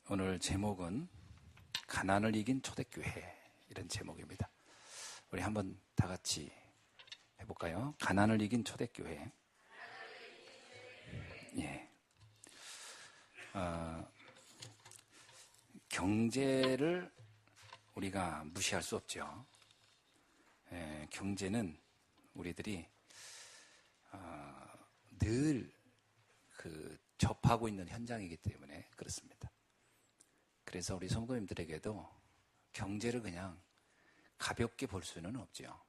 오늘 제목은 가난을 이긴 초대교회, 이런 제목입니다. 우리 한번 다 같이 해볼까요? 가난을 이긴 초대교회. 예. 경제를 우리가 무시할 수 없죠. 경제는 우리들이 늘 접하고 있는 현장이기 때문에 그렇습니다. 그래서 우리 성도님들에게도 경제를 그냥 가볍게 볼 수는 없죠.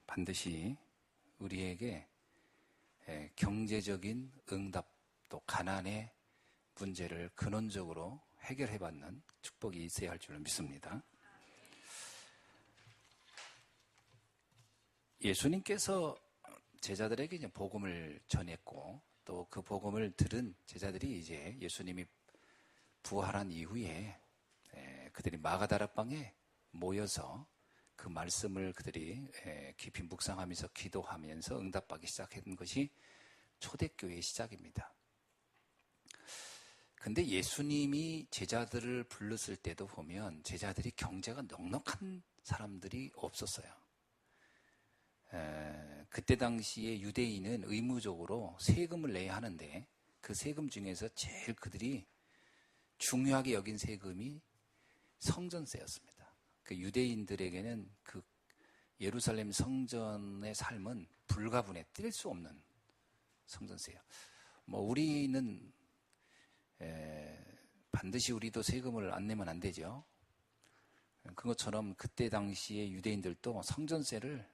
반드시 우리에게 경제적인 응답, 또 가난의 문제를 근원적으로 해결해받는 축복이 있어야 할 줄로 믿습니다. 예수님께서 제자들에게 이제 복음을 전했고, 또 그 복음을 들은 제자들이 이제 예수님이 부활한 이후에 그들이 마가다락방에 모여서 그 말씀을 그들이 깊이 묵상하면서 기도하면서 응답받기 시작한 것이 초대교회의 시작입니다. 근데 예수님이 제자들을 불렀을 때도 보면 제자들이 경제가 넉넉한 사람들이 없었어요. 그때 당시에 유대인은 의무적으로 세금을 내야 하는데 그 세금 중에서 제일 그들이 중요하게 여긴 세금이 성전세였습니다. 그 유대인들에게는 그 예루살렘 성전의 삶은 불가분해, 뗄 수 없는 성전세예요. 우리는 반드시 우리도 세금을 안 내면 안 되죠. 그것처럼 그때 당시에 유대인들도 성전세를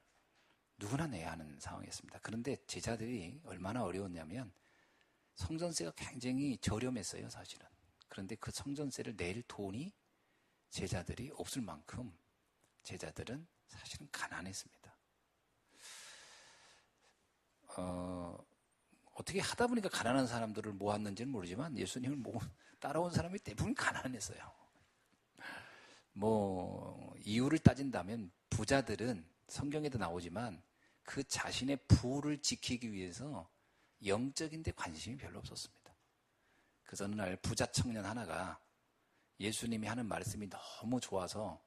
누구나 내야 하는 상황이었습니다. 그런데 제자들이 얼마나 어려웠냐면 성전세가 굉장히 저렴했어요, 사실은. 그런데 그 성전세를 낼 돈이 제자들이 없을 만큼 제자들은 사실은 가난했습니다. 어떻게 하다 보니까 가난한 사람들을 모았는지는 모르지만 예수님을 따라온 사람이 대부분 가난했어요. 이유를 따진다면 부자들은 성경에도 나오지만 그 자신의 부를 지키기 위해서 영적인 데 관심이 별로 없었습니다. 그래서 어느 날 부자 청년 하나가 예수님이 하는 말씀이 너무 좋아서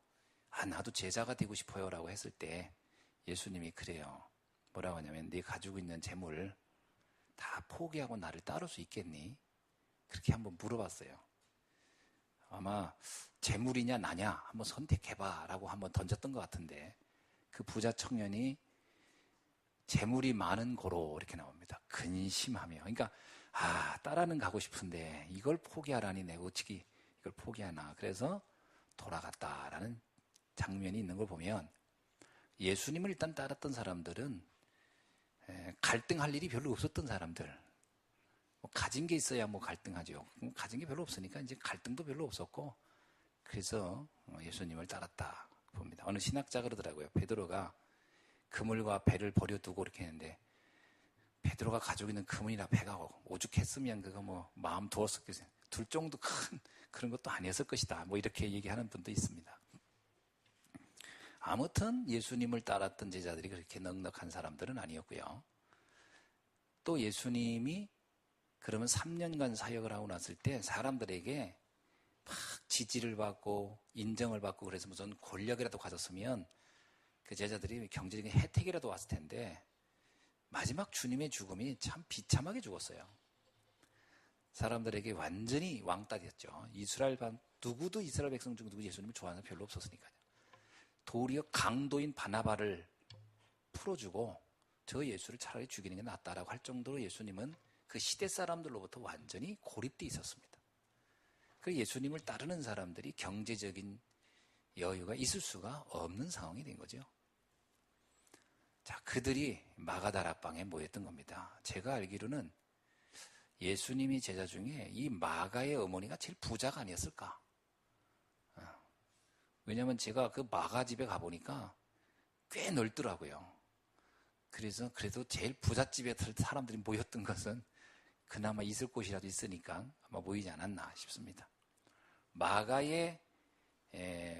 나도 제자가 되고 싶어요 라고 했을 때 예수님이 그래요. 뭐라고 하냐면 네 가지고 있는 재물 다 포기하고 나를 따를 수 있겠니? 그렇게 한번 물어봤어요. 아마 재물이냐 나냐 한번 선택해봐 라고 한번 던졌던 것 같은데 그 부자 청년이 재물이 많은 고로 이렇게 나옵니다. 근심하며. 그러니까 따라는 가고 싶은데 이걸 포기하라니 내가 어떻게 이걸 포기하나. 그래서 돌아갔다라는 장면이 있는 걸 보면 예수님을 일단 따랐던 사람들은 갈등할 일이 별로 없었던 사람들. 가진 게 있어야 갈등하죠. 가진 게 별로 없으니까 이제 갈등도 별로 없었고 그래서 예수님을 따랐다 봅니다. 어느 신학자가 그러더라고요. 베드로가 그물과 배를 버려두고 이렇게 했는데 베드로가 가지고 있는 그물이나 배가 오죽했으면 그거 마음 두었었겠어요. 둘 정도 큰 그런 것도 아니었을 것이다. 이렇게 얘기하는 분도 있습니다. 아무튼 예수님을 따랐던 제자들이 그렇게 넉넉한 사람들은 아니었고요. 또 예수님이 그러면 3년간 사역을 하고 났을 때 사람들에게 막 지지를 받고 인정을 받고 그래서 무슨 권력이라도 가졌으면 그 제자들이 경제적인 혜택이라도 왔을 텐데 마지막 주님의 죽음이 참 비참하게 죽었어요. 사람들에게 완전히 왕따였죠. 누구도 이스라엘 백성 중 누구 예수님을 좋아하는 사람 별로 없었으니까요. 도리어 강도인 바나바를 풀어주고 저 예수를 차라리 죽이는 게 낫다라고 할 정도로 예수님은 그 시대 사람들로부터 완전히 고립돼 있었습니다. 그 예수님을 따르는 사람들이 경제적인 여유가 있을 수가 없는 상황이 된 거죠. 자, 그들이 마가다락방에 모였던 겁니다. 제가 알기로는 예수님이 제자 중에 이 마가의 어머니가 제일 부자가 아니었을까? 왜냐하면 제가 그 마가 집에 가보니까 꽤 넓더라고요. 그래서 그래도 제일 부잣집에 사람들이 모였던 것은 그나마 있을 곳이라도 있으니까 아마 모이지 않았나 싶습니다. 마가의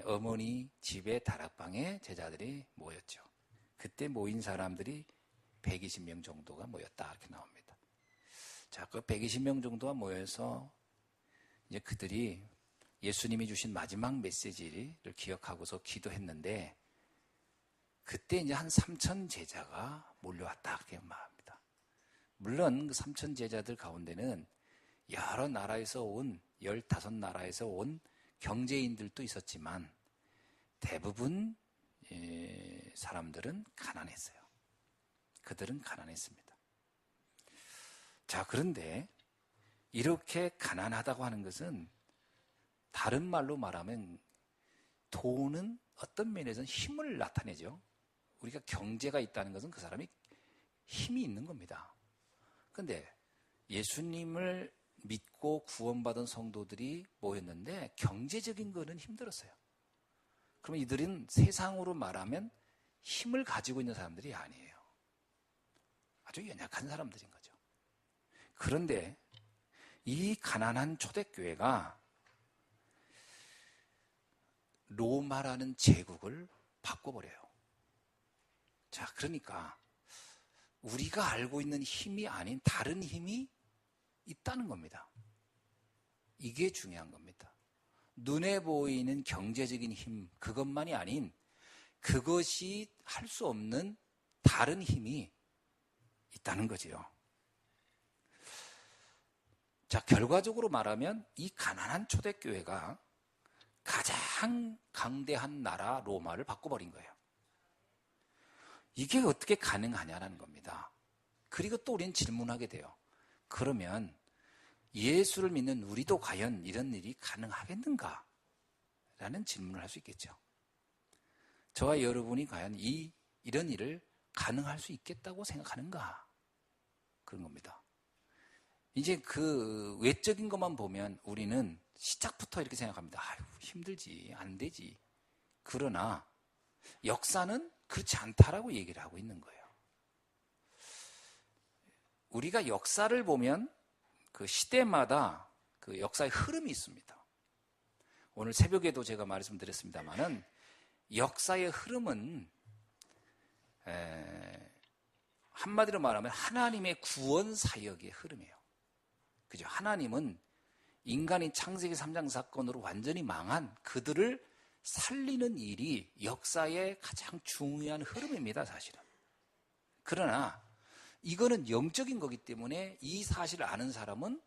어머니 집의 다락방에 제자들이 모였죠. 그때 모인 사람들이 120명 정도가 모였다 이렇게 나옵니다. 자, 그 120명 정도가 모여서 이제 그들이 예수님이 주신 마지막 메시지를 기억하고서 기도했는데 그때 이제 한 3천 제자가 몰려왔다 그렇게 말합니다. 물론 그 3천 제자들 가운데는 여러 나라에서 온 15나라에서 온 경제인들도 있었지만 대부분 사람들은 가난했어요. 그들은 가난했습니다. 자, 그런데 이렇게 가난하다고 하는 것은 다른 말로 말하면 돈은 어떤 면에서는 힘을 나타내죠. 우리가 경제가 있다는 것은 그 사람이 힘이 있는 겁니다. 그런데 예수님을 믿고 구원받은 성도들이 모였는데 경제적인 거는 힘들었어요. 그러면 이들은 세상으로 말하면 힘을 가지고 있는 사람들이 아니에요. 아주 연약한 사람들인 거죠. 그런데 이 가난한 초대교회가 로마라는 제국을 바꿔버려요. 자, 그러니까 우리가 알고 있는 힘이 아닌 다른 힘이 있다는 겁니다. 이게 중요한 겁니다. 눈에 보이는 경제적인 힘, 그것만이 아닌 그것이 할 수 없는 다른 힘이 있다는 거지요. 자, 결과적으로 말하면 이 가난한 초대교회가 가장 강대한 나라 로마를 바꿔버린 거예요. 이게 어떻게 가능하냐는 겁니다. 그리고 또 우리는 질문하게 돼요. 그러면 예수를 믿는 우리도 과연 이런 일이 가능하겠는가? 라는 질문을 할 수 있겠죠. 저와 여러분이 과연 이런 일을 가능할 수 있겠다고 생각하는가? 그런 겁니다. 이제 그 외적인 것만 보면 우리는 시작부터 이렇게 생각합니다. 아유, 힘들지, 안 되지. 그러나 역사는 그렇지 않다라고 얘기를 하고 있는 거예요. 우리가 역사를 보면 그 시대마다 그 역사의 흐름이 있습니다. 오늘 새벽에도 제가 말씀드렸습니다만은 역사의 흐름은 한마디로 말하면 하나님의 구원 사역의 흐름이에요. 그죠? 하나님은 인간이 창세기 3장 사건으로 완전히 망한 그들을 살리는 일이 역사의 가장 중요한 흐름입니다, 사실은. 그러나 이거는 영적인 거기 때문에 이 사실을 아는 사람은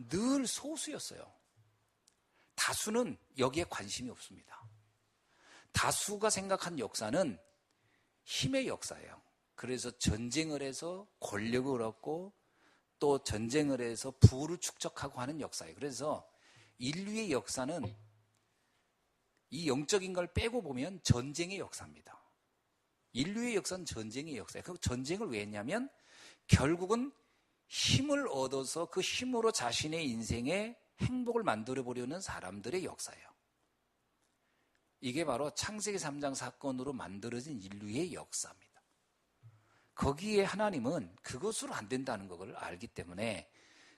늘 소수였어요. 다수는 여기에 관심이 없습니다. 다수가 생각한 역사는 힘의 역사예요. 그래서 전쟁을 해서 권력을 얻고 또 전쟁을 해서 부를 축적하고 하는 역사예요. 그래서 인류의 역사는 이 영적인 걸 빼고 보면 전쟁의 역사입니다. 인류의 역사는 전쟁의 역사예요. 그 전쟁을 왜 했냐면 결국은 힘을 얻어서 그 힘으로 자신의 인생에 행복을 만들어 보려는 사람들의 역사예요. 이게 바로 창세기 3장 사건으로 만들어진 인류의 역사입니다. 거기에 하나님은 그것으로 안 된다는 걸 알기 때문에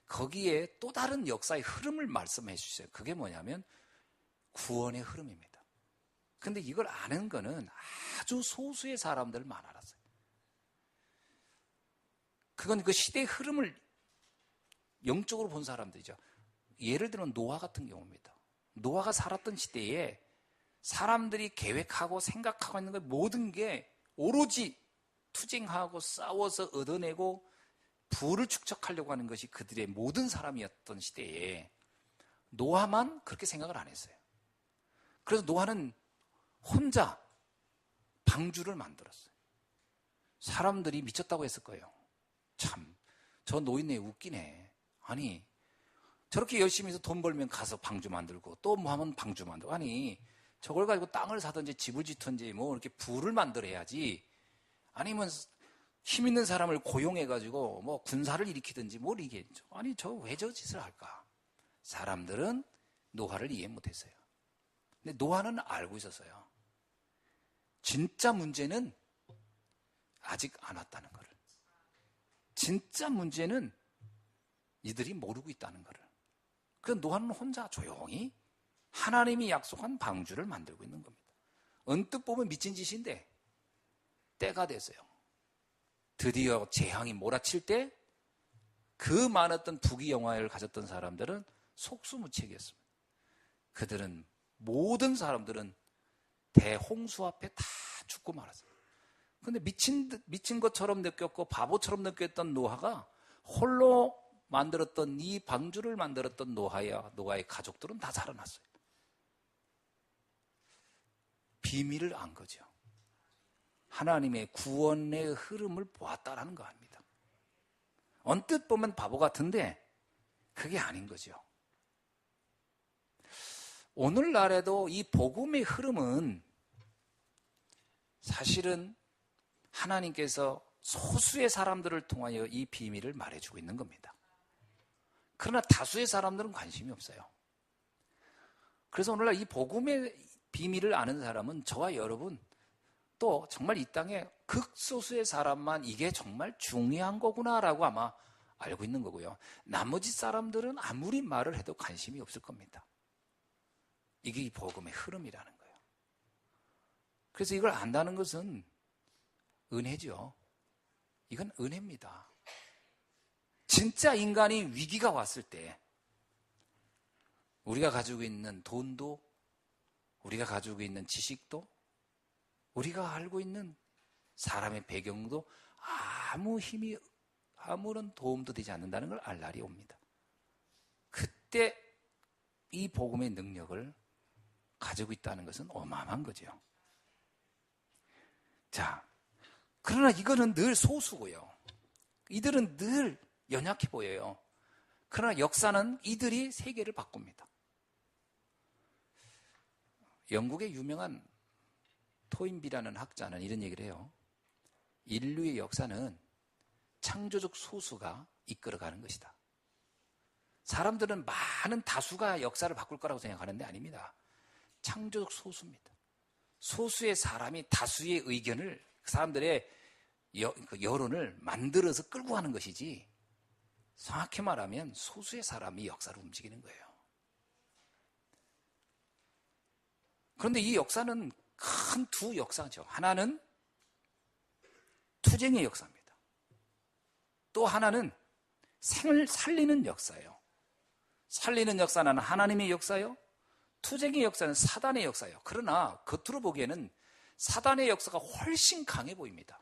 거기에 또 다른 역사의 흐름을 말씀해 주셨어요. 그게 뭐냐면 구원의 흐름입니다. 근데 이걸 아는 거는 아주 소수의 사람들만 알았어요. 그건 그 시대의 흐름을 영적으로 본 사람들이죠. 예를 들면 노아 같은 경우입니다. 노아가 살았던 시대에 사람들이 계획하고 생각하고 있는 것 모든 게 오로지 투쟁하고 싸워서 얻어내고 부를 축적하려고 하는 것이 그들의 모든 사람이었던 시대에 노아만 그렇게 생각을 안 했어요. 그래서 노아는 혼자 방주를 만들었어요. 사람들이 미쳤다고 했을 거예요. 참, 저 노인네 웃기네. 아니, 저렇게 열심히 해서 돈 벌면 가서 방주 만들고 또 뭐 하면 방주 만들고, 아니 저걸 가지고 땅을 사든지 집을 짓든지 뭐 이렇게 부를 만들어야지, 아니면 힘 있는 사람을 고용해가지고 뭐 군사를 일으키든지 뭘 이기겠죠. 아니 저 왜 저 짓을 할까? 사람들은 노아를 이해 못했어요. 근데 노아는 알고 있었어요. 진짜 문제는 아직 안 왔다는 거를. 진짜 문제는 이들이 모르고 있다는 거를. 그 노아는 혼자 조용히 하나님이 약속한 방주를 만들고 있는 겁니다. 언뜻 보면 미친 짓인데 때가 됐어요. 드디어 재앙이 몰아칠 때 그 많았던 부귀영화를 가졌던 사람들은 속수무책이었습니다. 그들은 모든 사람들은 대홍수 앞에 다 죽고 말았어요. 근데 미친 것처럼 느꼈고 바보처럼 느꼈던 노아가 홀로 만들었던 이 방주를 만들었던 노아의 가족들은 다 살아났어요. 비밀을 안 거죠. 하나님의 구원의 흐름을 보았다라는 거 아닙니다. 언뜻 보면 바보 같은데 그게 아닌 거죠. 오늘날에도 이 복음의 흐름은 사실은 하나님께서 소수의 사람들을 통하여 이 비밀을 말해주고 있는 겁니다. 그러나 다수의 사람들은 관심이 없어요. 그래서 오늘날 이 복음의 비밀을 아는 사람은 저와 여러분 또 정말 이 땅에 극소수의 사람만 이게 정말 중요한 거구나라고 아마 알고 있는 거고요. 나머지 사람들은 아무리 말을 해도 관심이 없을 겁니다. 이게 이 복음의 흐름이라는 거예요. 그래서 이걸 안다는 것은 은혜죠. 이건 은혜입니다. 진짜 인간이 위기가 왔을 때 우리가 가지고 있는 돈도, 우리가 가지고 있는 지식도, 우리가 알고 있는 사람의 배경도 아무런 도움도 되지 않는다는 걸 알 날이 옵니다. 그때 이 복음의 능력을 가지고 있다는 것은 어마어마한 거죠. 자, 그러나 이거는 늘 소수고요. 이들은 늘 연약해 보여요. 그러나 역사는 이들이 세계를 바꿉니다. 영국의 유명한 토인비라는 학자는 이런 얘기를 해요. 인류의 역사는 창조적 소수가 이끌어가는 것이다. 사람들은 많은 다수가 역사를 바꿀 거라고 생각하는데 아닙니다. 창조적 소수입니다. 소수의 사람이 다수의 의견을, 사람들의 여론을 만들어서 끌고 가는 것이지, 정확히 말하면 소수의 사람이 역사를 움직이는 거예요. 그런데 이 역사는 큰 두 역사죠. 하나는 투쟁의 역사입니다. 또 하나는 생을 살리는 역사예요. 살리는 역사는 하나님의 역사요, 투쟁의 역사는 사단의 역사예요. 그러나 겉으로 보기에는 사단의 역사가 훨씬 강해 보입니다.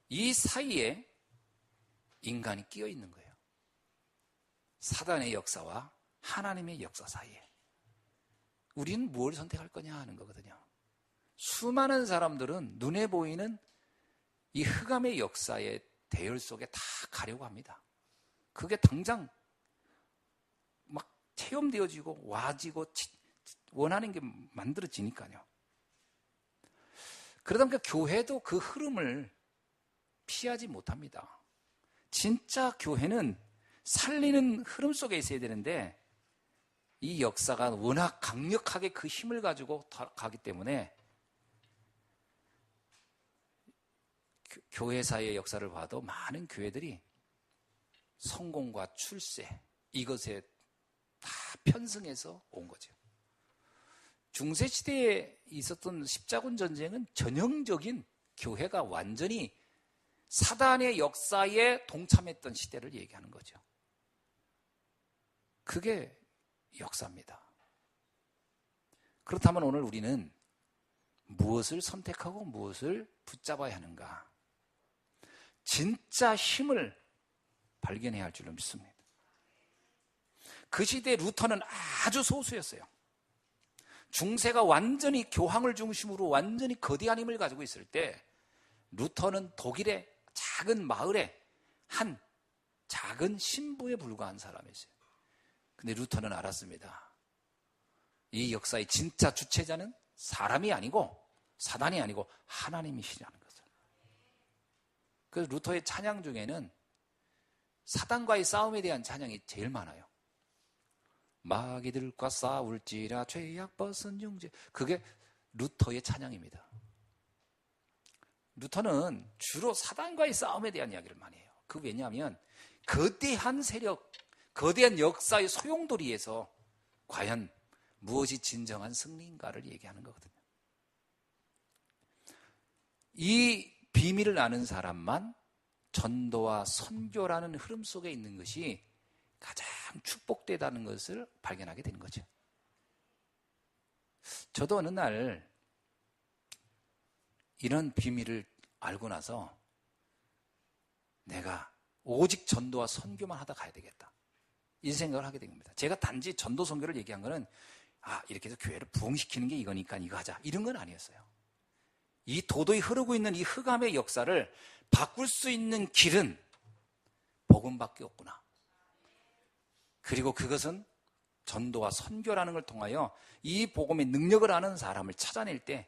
이 사이에 인간이 끼어 있는 거예요. 사단의 역사와 하나님의 역사 사이에 우리는 무엇을 선택할 거냐 하는 거거든요. 수많은 사람들은 눈에 보이는 이 흑암의 역사의 대열 속에 다 가려고 합니다. 그게 당장 막 체험되어지고 와지고 원하는 게 만들어지니까요. 그러다 보니까 교회도 그 흐름을 피하지 못합니다. 진짜 교회는 살리는 흐름 속에 있어야 되는데 이 역사가 워낙 강력하게 그 힘을 가지고 가기 때문에 교회사의 역사를 봐도 많은 교회들이 성공과 출세, 이것에 다 편승해서 온 거죠. 중세시대에 있었던 십자군 전쟁은 전형적인 교회가 완전히 사단의 역사에 동참했던 시대를 얘기하는 거죠. 그게 역사입니다. 그렇다면 오늘 우리는 무엇을 선택하고 무엇을 붙잡아야 하는가? 진짜 힘을 발견해야 할 줄로 믿습니다. 그 시대에 루터는 아주 소수였어요. 중세가 완전히 교황을 중심으로 완전히 거대한 힘을 가지고 있을 때 루터는 독일의 작은 마을에 한 작은 신부에 불과한 사람이었어요. 근데 루터는 알았습니다. 이 역사의 진짜 주체자는 사람이 아니고 사단이 아니고 하나님이시라는 것을. 그래서 루터의 찬양 중에는 사단과의 싸움에 대한 찬양이 제일 많아요. 마귀들과 싸울지라 죄악 벗은 영제. 그게 루터의 찬양입니다. 루터는 주로 사단과의 싸움에 대한 이야기를 많이 해요. 그 왜냐하면 거대한 세력, 거대한 역사의 소용돌이에서 과연 무엇이 진정한 승리인가를 얘기하는 거거든요. 이 비밀을 아는 사람만 전도와 선교라는 흐름 속에 있는 것이 가장 가장 축복되다는 것을 발견하게 되는 거죠. 저도 어느 날 이런 비밀을 알고 나서 내가 오직 전도와 선교만 하다 가야 되겠다, 이 생각을 하게 된 겁니다. 제가 단지 전도 선교를 얘기한 거는 이렇게 해서 교회를 부흥시키는 게 이거니까 이거 하자, 이런 건 아니었어요. 이 도도히 흐르고 있는 이 흑암의 역사를 바꿀 수 있는 길은 복음밖에 없구나. 그리고 그것은 전도와 선교라는 걸 통하여 이 복음의 능력을 아는 사람을 찾아낼 때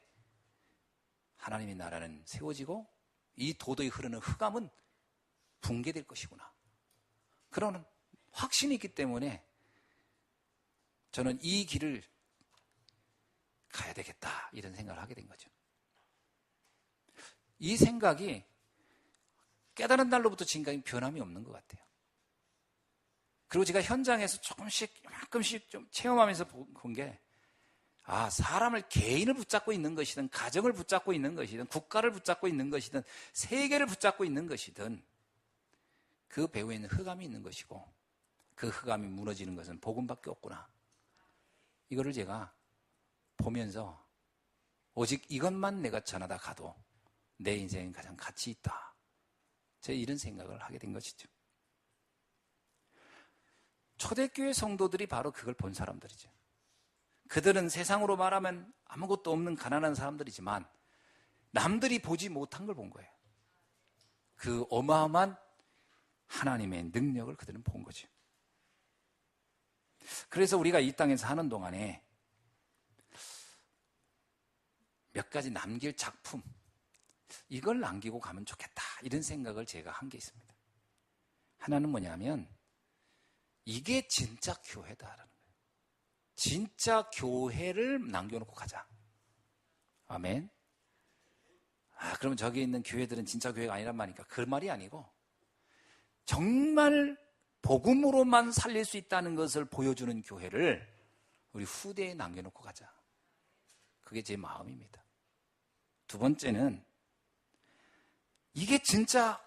하나님의 나라는 세워지고 이 도도히 흐르는 흑암은 붕괴될 것이구나, 그런 확신이 있기 때문에 저는 이 길을 가야 되겠다, 이런 생각을 하게 된 거죠. 이 생각이 깨달은 날로부터 지금까지 변함이 없는 것 같아요. 그리고 제가 현장에서 조금씩 좀 체험하면서 본 게, 사람을, 개인을 붙잡고 있는 것이든 가정을 붙잡고 있는 것이든 국가를 붙잡고 있는 것이든 세계를 붙잡고 있는 것이든 그 배후에는 흑암이 있는 것이고 그 흑암이 무너지는 것은 복음밖에 없구나, 이거를 제가 보면서 오직 이것만 내가 전하다 가도 내 인생은 가장 가치 있다, 제가 이런 생각을 하게 된 것이죠. 초대교회 성도들이 바로 그걸 본 사람들이죠. 그들은 세상으로 말하면 아무것도 없는 가난한 사람들이지만 남들이 보지 못한 걸 본 거예요. 그 어마어마한 하나님의 능력을 그들은 본 거죠. 그래서 우리가 이 땅에서 하는 동안에 몇 가지 남길 작품, 이걸 남기고 가면 좋겠다, 이런 생각을 제가 한 게 있습니다. 하나는 뭐냐면, 이게 진짜 교회다라는 거예요. 진짜 교회를 남겨놓고 가자. 아멘. 그러면 저기 있는 교회들은 진짜 교회가 아니란 말이니까, 그 말이 아니고 정말 복음으로만 살릴 수 있다는 것을 보여주는 교회를 우리 후대에 남겨놓고 가자. 그게 제 마음입니다. 두 번째는 이게 진짜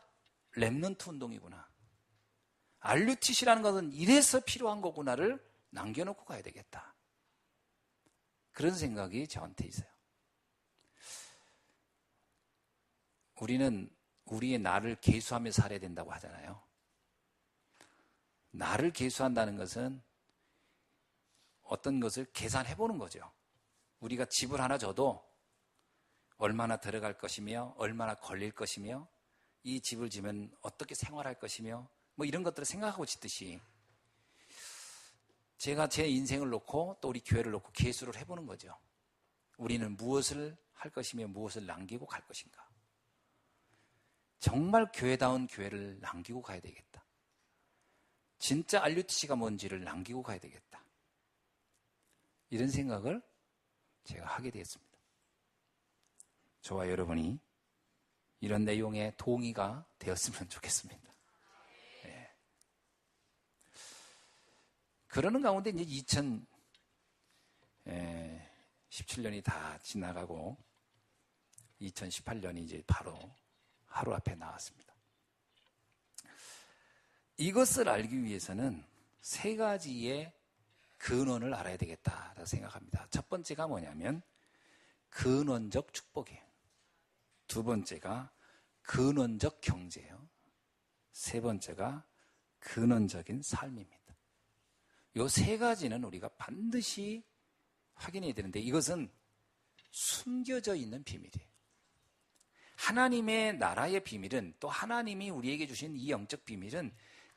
렘넌트 운동이구나, RUTC라는 것은 이래서 필요한 거구나를 남겨놓고 가야 되겠다, 그런 생각이 저한테 있어요. 우리는 우리의 나를 계수하며 살아야 된다고 하잖아요. 나를 계수한다는 것은 어떤 것을 계산해보는 거죠. 우리가 집을 하나 줘도 얼마나 들어갈 것이며 얼마나 걸릴 것이며 이 집을 지면 어떻게 생활할 것이며 이런 것들을 생각하고 짓듯이 제가 제 인생을 놓고 또 우리 교회를 놓고 계수를 해보는 거죠. 우리는 무엇을 할 것이며 무엇을 남기고 갈 것인가. 정말 교회다운 교회를 남기고 가야 되겠다. 진짜 RUTC가 뭔지를 남기고 가야 되겠다. 이런 생각을 제가 하게 되었습니다. 저와 여러분이 이런 내용에 동의가 되었으면 좋겠습니다. 네. 그러는 가운데 이제 2017년이 다 지나가고 2018년이 이제 바로 하루 앞에 나왔습니다. 이것을 알기 위해서는 세 가지의 근원을 알아야 되겠다라고 생각합니다. 첫 번째가 뭐냐면 근원적 축복이에요. 두 번째가 근원적 경제예요. 세 번째가 근원적인 삶입니다. 이 세 가지는 우리가 반드시 확인해야 되는데 이것은 숨겨져 있는 비밀이에요. 하나님의 나라의 비밀은, 또 하나님이 우리에게 주신 이 영적 비밀은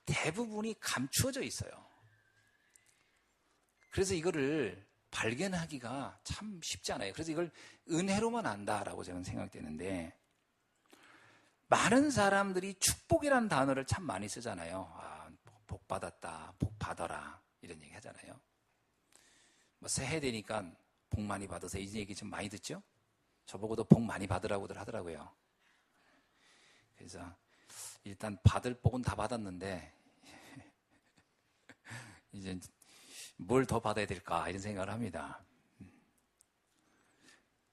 대부분이 감추어져 있어요. 그래서 이거를 발견하기가 참 쉽지 않아요. 그래서 이걸 은혜로만 안다라고 저는 생각되는데, 많은 사람들이 축복이라는 단어를 참 많이 쓰잖아요. 복 받았다, 복 받아라, 이런 얘기 하잖아요. 새해 되니까 복 많이 받으세요, 이 얘기 좀 많이 듣죠? 저보고도 복 많이 받으라고들 하더라고요. 그래서 일단 받을 복은 다 받았는데 이제 뭘 더 받아야 될까, 이런 생각을 합니다.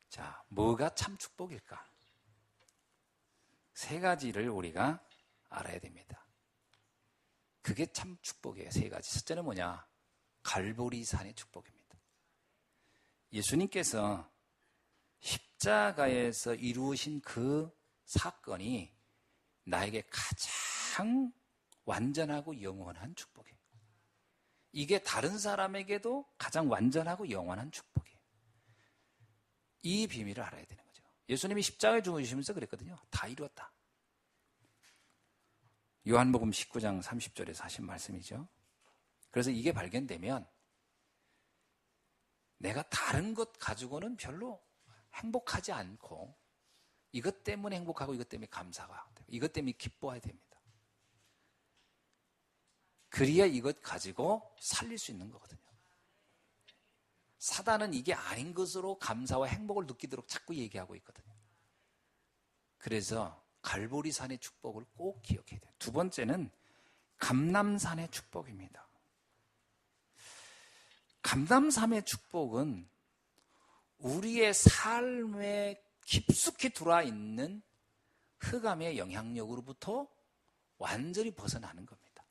자, 뭐가 참 축복일까? 세 가지를 우리가 알아야 됩니다. 그게 참 축복이에요. 세 가지. 첫째는 뭐냐? 갈보리산의 축복입니다. 예수님께서 십자가에서 이루신 그 사건이 나에게 가장 완전하고 영원한 축복이에요. 이게 다른 사람에게도 가장 완전하고 영원한 축복이에요. 이 비밀을 알아야 되는 거죠. 예수님이 십자가에 죽으시면서 그랬거든요. 다 이루었다. 요한복음 19장 30절에서 하신 말씀이죠. 그래서 이게 발견되면 내가 다른 것 가지고는 별로 행복하지 않고 이것 때문에 행복하고 이것 때문에 감사가 되고 이것 때문에 기뻐해야 됩니다. 그래야 이것 가지고 살릴 수 있는 거거든요. 사단은 이게 아닌 것으로 감사와 행복을 느끼도록 자꾸 얘기하고 있거든요. 그래서 갈보리산의 축복을 꼭 기억해야 돼요. 두 번째는 감람산의 축복입니다. 감람산의 축복은 우리의 삶에 깊숙이 들어와 있는 흑암의 영향력으로부터 완전히 벗어나는 겁니다.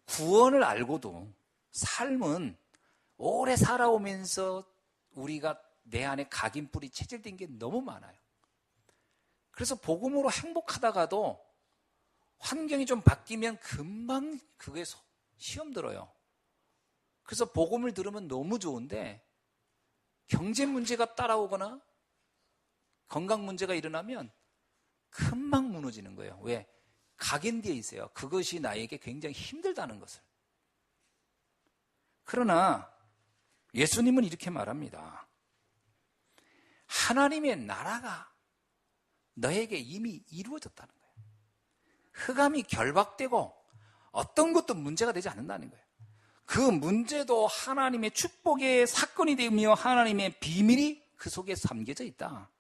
구원을 알고도 삶은 오래 살아오면서 우리가 내 안에 각인뿔이 체질된 게 너무 많아요. 그래서 복음으로 행복하다가도 환경이 좀 바뀌면 금방 그게 시험 들어요. 그래서 복음을 들으면 너무 좋은데 경제 문제가 따라오거나 건강 문제가 일어나면 금방 무너지는 거예요. 왜? 각인되어 있어요. 그것이 나에게 굉장히 힘들다는 것을. 그러나 예수님은 이렇게 말합니다. 하나님의 나라가 너에게 이미 이루어졌다는 거예요. 흑암이 결박되고 어떤 것도 문제가 되지 않는다는 거예요. 그 문제도 하나님의 축복의 사건이 되며 하나님의 비밀이 그 속에 담겨져 있다.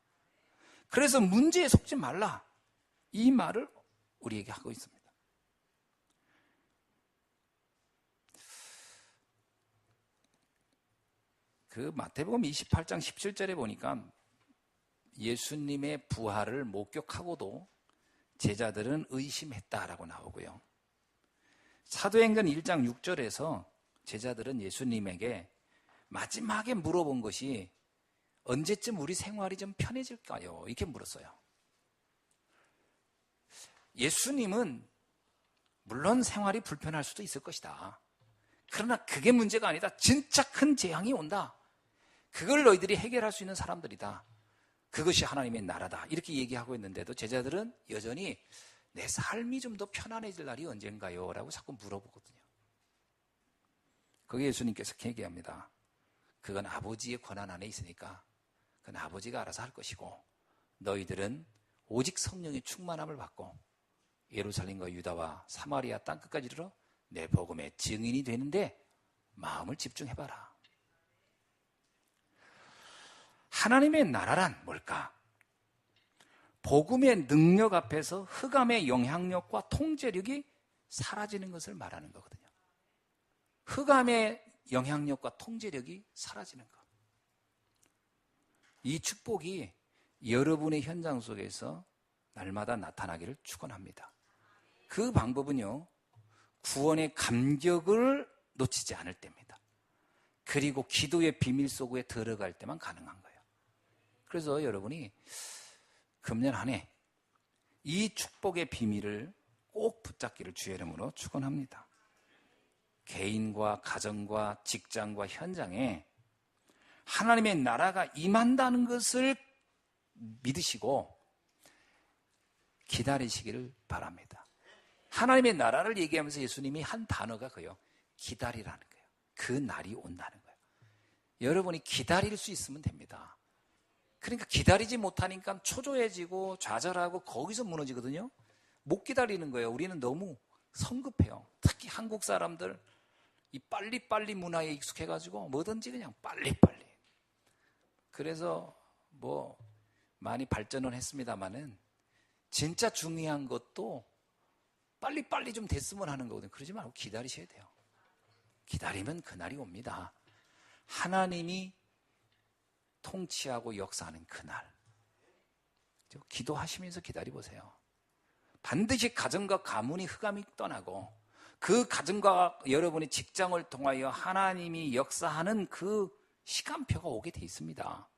그래서 문제에 속지 말라. 이 말을 우리에게 하고 있습니다. 그 마태복음 28장 17절에 보니까 예수님의 부활을 목격하고도 제자들은 의심했다라고 나오고요. 사도행전 1장 6절에서 제자들은 예수님에게 마지막에 물어본 것이 언제쯤 우리 생활이 좀 편해질까요? 이렇게 물었어요. 예수님은 물론 생활이 불편할 수도 있을 것이다. 그러나 그게 문제가 아니다. 진짜 큰 재앙이 온다. 그걸 너희들이 해결할 수 있는 사람들이다. 그것이 하나님의 나라다. 이렇게 얘기하고 있는데도 제자들은 여전히 내 삶이 좀 더 편안해질 날이 언젠가요? 라고 자꾸 물어보거든요. 거기에 예수님께서 얘기합니다. 그건 아버지의 권한 안에 있으니까 그건 아버지가 알아서 할 것이고 너희들은 오직 성령의 충만함을 받고 예루살렘과 유다와 사마리아 땅끝까지 이르러 내 복음의 증인이 되는데 마음을 집중해봐라. 하나님의 나라란 뭘까? 복음의 능력 앞에서 흑암의 영향력과 통제력이 사라지는 것을 말하는 거거든요. 흑암의 영향력과 통제력이 사라지는 것. 이 축복이 여러분의 현장 속에서 날마다 나타나기를 축원합니다. 그 방법은요, 구원의 감격을 놓치지 않을 때입니다. 그리고 기도의 비밀 속에 들어갈 때만 가능한 거예요. 그래서 여러분이 금년 한 해 이 축복의 비밀을 꼭 붙잡기를 주의 이름으로 축원합니다. 개인과 가정과 직장과 현장에 하나님의 나라가 임한다는 것을 믿으시고 기다리시기를 바랍니다. 하나님의 나라를 얘기하면서 예수님이 한 단어가 그요. 기다리라는 거예요. 그 날이 온다는 거예요. 여러분이 기다릴 수 있으면 됩니다. 그러니까 기다리지 못하니까 초조해지고 좌절하고 거기서 무너지거든요. 못 기다리는 거예요. 우리는 너무 성급해요. 특히 한국 사람들 이 빨리빨리 문화에 익숙해가지고 뭐든지 그냥 빨리빨리. 그래서 뭐 많이 발전은 했습니다마는 진짜 중요한 것도 빨리빨리 좀 됐으면 하는 거거든요. 그러지 말고 기다리셔야 돼요. 기다리면 그날이 옵니다. 하나님이 통치하고 역사하는 그날. 기도하시면서 기다려보세요. 반드시 가정과 가문이 흑암이 떠나고 그 가정과 여러분의 직장을 통하여 하나님이 역사하는 그 시간표가 오게 돼 있습니다.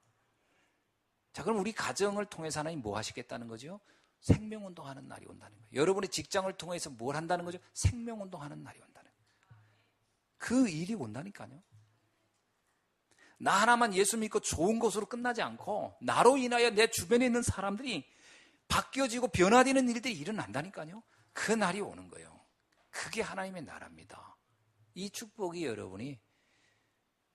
자, 그럼 우리 가정을 통해서 하나님 뭐 하시겠다는 거죠? 생명운동하는 날이 온다는 거예요. 여러분의 직장을 통해서 뭘 한다는 거죠? 생명운동하는 날이 온다는 거예요. 그 일이 온다니까요. 나 하나만 예수 믿고 좋은 것으로 끝나지 않고 나로 인하여 내 주변에 있는 사람들이 바뀌어지고 변화되는 일들이 일어난다니까요. 그 날이 오는 거예요. 그게 하나님의 나라입니다. 이 축복이 여러분이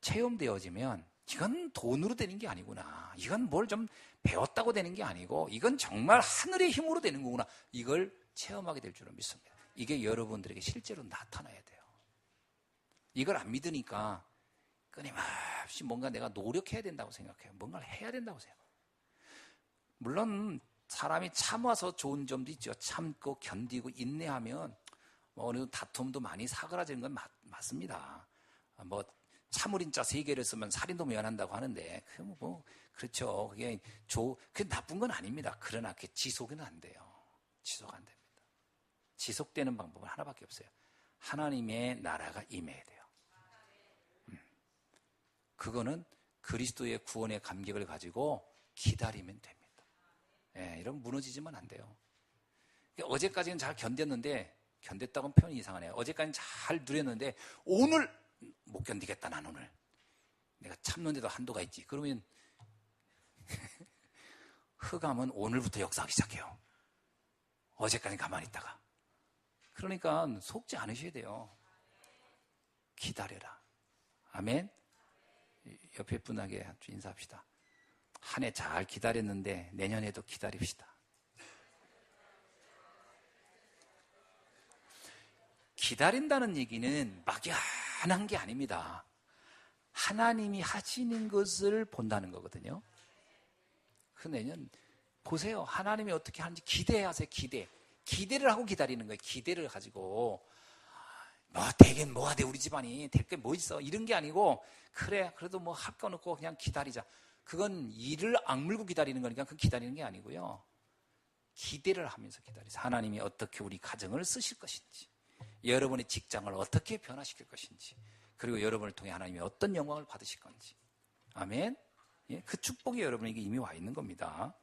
체험되어지면 이건 돈으로 되는 게 아니구나. 이건 뭘 좀 배웠다고 되는 게 아니고 이건 정말 하늘의 힘으로 되는 거구나. 이걸 체험하게 될 줄은 믿습니다. 이게 여러분들에게 실제로 나타나야 돼요. 이걸 안 믿으니까 끊임없이 뭔가 내가 노력해야 된다고 생각해요. 뭔가를 해야 된다고 생각해요. 물론 사람이 참아서 좋은 점도 있죠. 참고 견디고 인내하면 어느 정도 다툼도 많이 사그라지는 건 맞습니다. 뭐 참을인자 3개를 쓰면 살인도 면한다고 하는데 그렇죠. 그게 나쁜 건 아닙니다. 그러나 그게 지속은 안 돼요. 지속 안 됩니다. 지속되는 방법은 하나밖에 없어요. 하나님의 나라가 임해야 돼요. 그거는 그리스도의 구원의 감격을 가지고 기다리면 됩니다. 예, 이러면 무너지지만 안 돼요. 어제까지는 잘 견뎠는데, 견뎠다고는 표현이 이상하네요. 어제까지는 잘 누렸는데 오늘 못 견디겠다. 난 오늘 내가 참는데도 한도가 있지. 그러면 흑암은 오늘부터 역사하기 시작해요. 어제까지는 가만히 있다가. 그러니까 속지 않으셔야 돼요. 기다려라. 아멘. 옆에 분에게 인사합시다. 한 해 잘 기다렸는데 내년에도 기다립시다. 기다린다는 얘기는 막연한 게 아닙니다. 하나님이 하시는 것을 본다는 거거든요. 그 내년 보세요. 하나님이 어떻게 하는지 기대하세요. 기대를 하고 기다리는 거예요. 기대를 가지고 되긴 뭐가 돼, 우리 집안이 될 게 뭐 있어, 이런 게 아니고, 그래 그래도 뭐 합격 놓고 그냥 기다리자. 그건 이를 악물고 기다리는 거니까 그건 기다리는 게 아니고요. 기대를 하면서 기다리세요. 하나님이 어떻게 우리 가정을 쓰실 것인지, 여러분의 직장을 어떻게 변화시킬 것인지, 그리고 여러분을 통해 하나님이 어떤 영광을 받으실 건지. 아멘. 예, 그 축복이 여러분에게 이미 와 있는 겁니다.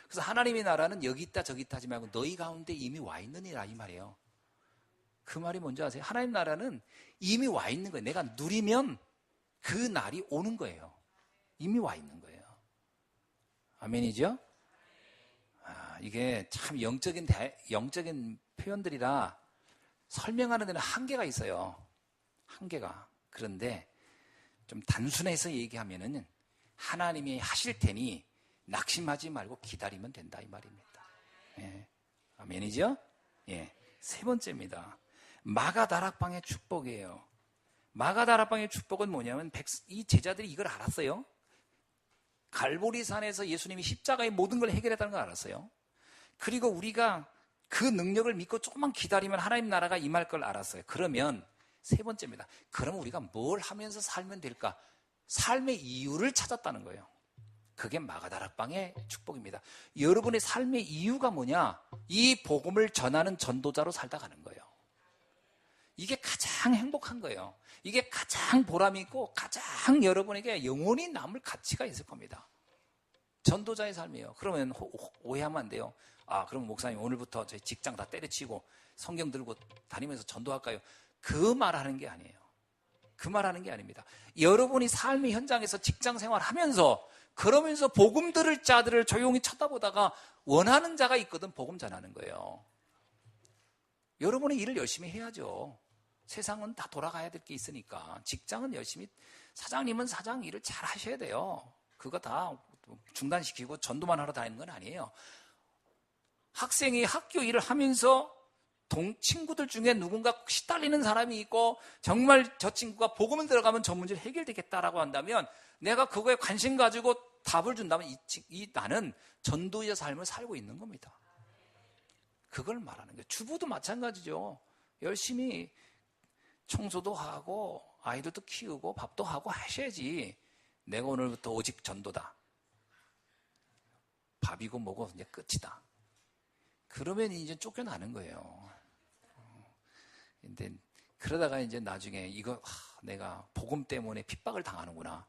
그래서 하나님의 나라는 여기 있다 저기 있다 하지 말고 너희 가운데 이미 와 있느니라, 이 말이에요. 그 말이 뭔지 아세요? 하나님 나라는 이미 와 있는 거예요. 내가 누리면 그 날이 오는 거예요. 이미 와 있는 거예요. 아멘이죠? 이게 참 영적인 표현들이라 설명하는 데는 한계가 있어요. 한계가. 그런데 좀 단순해서 얘기하면은 하나님이 하실 테니 낙심하지 말고 기다리면 된다, 이 말입니다. 예. 아멘이죠? 예. 3번째입니다. 마가다락방의 축복이에요. 마가다락방의 축복은 뭐냐면 이 제자들이 이걸 알았어요. 갈보리산에서 예수님이 십자가의 모든 걸 해결했다는 걸 알았어요. 그리고 우리가 그 능력을 믿고 조금만 기다리면 하나님 나라가 임할 걸 알았어요. 그러면 3번째입니다. 그럼 우리가 뭘 하면서 살면 될까? 삶의 이유를 찾았다는 거예요. 그게 마가다락방의 축복입니다. 여러분의 삶의 이유가 뭐냐? 이 복음을 전하는 전도자로 살다 가는 거예요. 이게 가장 행복한 거예요. 이게 가장 보람이 있고 가장 여러분에게 영원히 남을 가치가 있을 겁니다. 전도자의 삶이에요. 그러면 오해하면 안 돼요. 그럼 목사님 오늘부터 저희 직장 다 때려치고 성경 들고 다니면서 전도할까요? 그 말하는 게 아니에요. 그 말하는 게 아닙니다. 여러분이 삶의 현장에서 직장 생활하면서 그러면서 복음 들을 자들을 조용히 쳐다보다가 원하는 자가 있거든 복음 전하는 거예요. 여러분의 일을 열심히 해야죠. 세상은 다 돌아가야 될 게 있으니까. 직장은 열심히, 사장님은 사장 일을 잘 하셔야 돼요. 그거 다 중단시키고 전도만 하러 다니는 건 아니에요. 학생이 학교 일을 하면서 친구들 중에 누군가 시달리는 사람이 있고 정말 저 친구가 복음을 들어가면 저 문제를 해결되겠다라고 한다면 내가 그거에 관심 가지고 답을 준다면 나는 전도의 삶을 살고 있는 겁니다. 그걸 말하는 거예요. 주부도 마찬가지죠. 열심히 청소도 하고 아이들도 키우고 밥도 하고 하셔야지. 내가 오늘부터 오직 전도다. 밥이고 뭐고 이제 끝이다. 그러면 이제 쫓겨나는 거예요. 근데 그러다가 이제 나중에 이거 내가 복음 때문에 핍박을 당하는구나.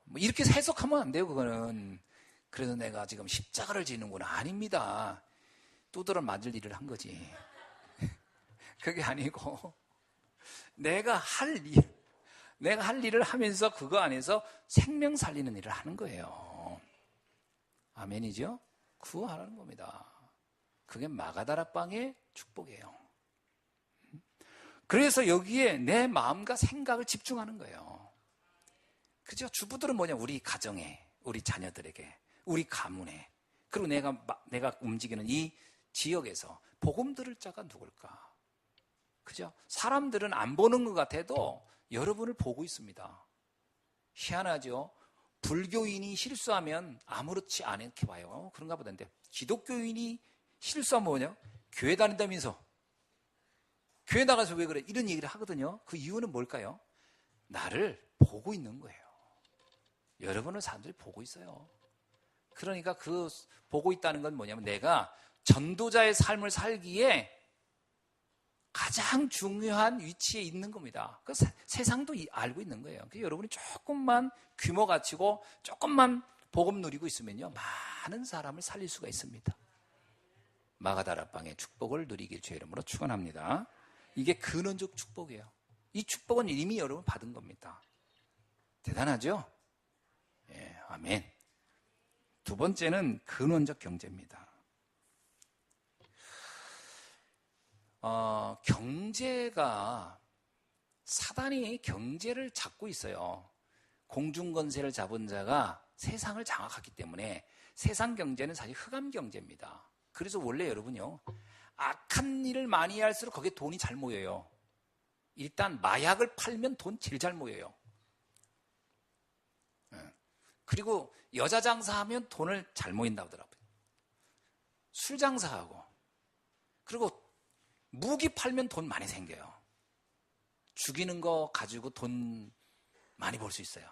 뭐 이렇게 해석하면 안 돼요, 그거는. 그래서 내가 지금 십자가를 지는구나. 아닙니다. 두드러 맞을 일을 한 거지. 그게 아니고 내가 할 일을 하면서 그거 안에서 생명 살리는 일을 하는 거예요. 아멘이죠? 구하라는 겁니다. 그게 마가다락방의 축복이에요. 그래서 여기에 내 마음과 생각을 집중하는 거예요. 그죠? 주부들은 뭐냐? 우리 가정에, 우리 자녀들에게, 우리 가문에, 그리고 내가 움직이는 이 지역에서 복음 들을 자가 누굴까? 그죠? 사람들은 안 보는 것 같아도 여러분을 보고 있습니다. 희한하죠? 불교인이 실수하면 아무렇지 않게 봐요. 그런가 보다는데 기독교인이 실수하면 뭐냐? 교회 다닌다면서. 교회 나가서 왜 그래? 이런 얘기를 하거든요. 그 이유는 뭘까요? 나를 보고 있는 거예요. 여러분을 사람들이 보고 있어요. 그러니까 그 보고 있다는 건 뭐냐면 내가 전도자의 삶을 살기에 가장 중요한 위치에 있는 겁니다. 그 세상도 알고 있는 거예요. 그러니까 여러분이 조금만 규모 갖추고 조금만 복음 누리고 있으면요, 많은 사람을 살릴 수가 있습니다. 마가다락방의 축복을 누리길 주의 이름으로 축원합니다. 이게 근원적 축복이에요. 이 축복은 이미 여러분 받은 겁니다. 대단하죠? 예, 아멘. 두 번째는 근원적 경제입니다. 경제가, 사단이 경제를 잡고 있어요. 공중권세를 잡은 자가 세상을 장악하기 때문에 세상 경제는 사실 흑암 경제입니다. 그래서 원래 여러분요, 악한 일을 많이 할수록 거기에 돈이 잘 모여요. 일단 마약을 팔면 돈 제일 잘 모여요. 그리고 여자 장사하면 돈을 잘 모인다고 하더라고요. 술 장사하고, 그리고 무기 팔면 돈 많이 생겨요. 죽이는 거 가지고 돈 많이 벌 수 있어요.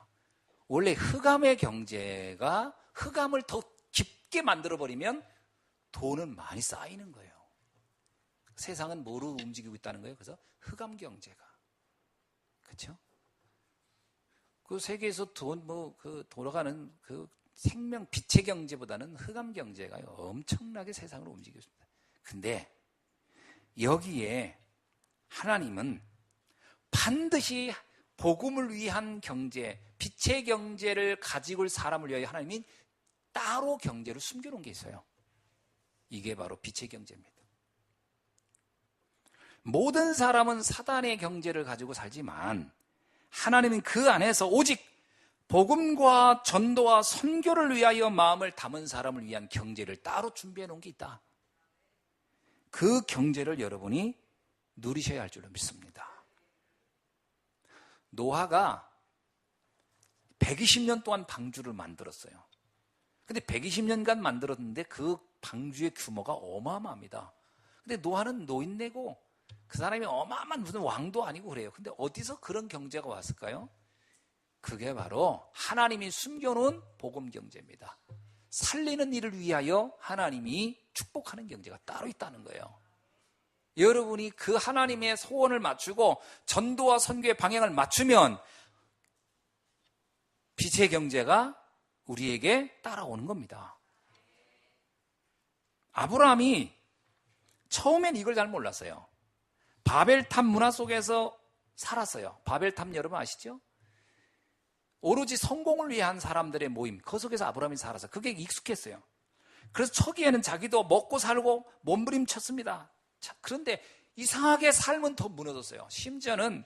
원래 흑암의 경제가 흑암을 더 깊게 만들어버리면 돈은 많이 쌓이는 거예요. 세상은 뭐로 움직이고 있다는 거예요? 그래서 흑암 경제가. 그렇죠? 그 세계에서 돌아가는 그 생명 빛의 경제보다는 흑암 경제가 엄청나게 세상을 움직이고 있습니다. 근데 여기에 하나님은 반드시 복음을 위한 경제, 빛의 경제를 가지고 올 사람을 위하여 하나님이 따로 경제를 숨겨놓은 게 있어요. 이게 바로 빛의 경제입니다. 모든 사람은 사단의 경제를 가지고 살지만 하나님은 그 안에서 오직 복음과 전도와 선교를 위하여 마음을 담은 사람을 위한 경제를 따로 준비해 놓은 게 있다. 그 경제를 여러분이 누리셔야 할 줄로 믿습니다. 노아가 120년 동안 방주를 만들었어요. 근데 120년간 만들었는데 그 방주의 규모가 어마어마합니다. 근데 노아는 노인네고 그 사람이 어마어마한 무슨 왕도 아니고 그래요. 근데 어디서 그런 경제가 왔을까요? 그게 바로 하나님이 숨겨놓은 복음 경제입니다. 살리는 일을 위하여 하나님이 축복하는 경제가 따로 있다는 거예요. 여러분이 그 하나님의 소원을 맞추고 전도와 선교의 방향을 맞추면 빛의 경제가 우리에게 따라오는 겁니다. 아브라함이 처음엔 이걸 잘 몰랐어요. 바벨탑 문화 속에서 살았어요. 바벨탑 여러분 아시죠? 오로지 성공을 위한 사람들의 모임, 그 속에서 아브라함이 살아서 그게 익숙했어요. 그래서 초기에는 자기도 먹고 살고 몸부림쳤습니다. 그런데 이상하게 삶은 더 무너졌어요. 심지어는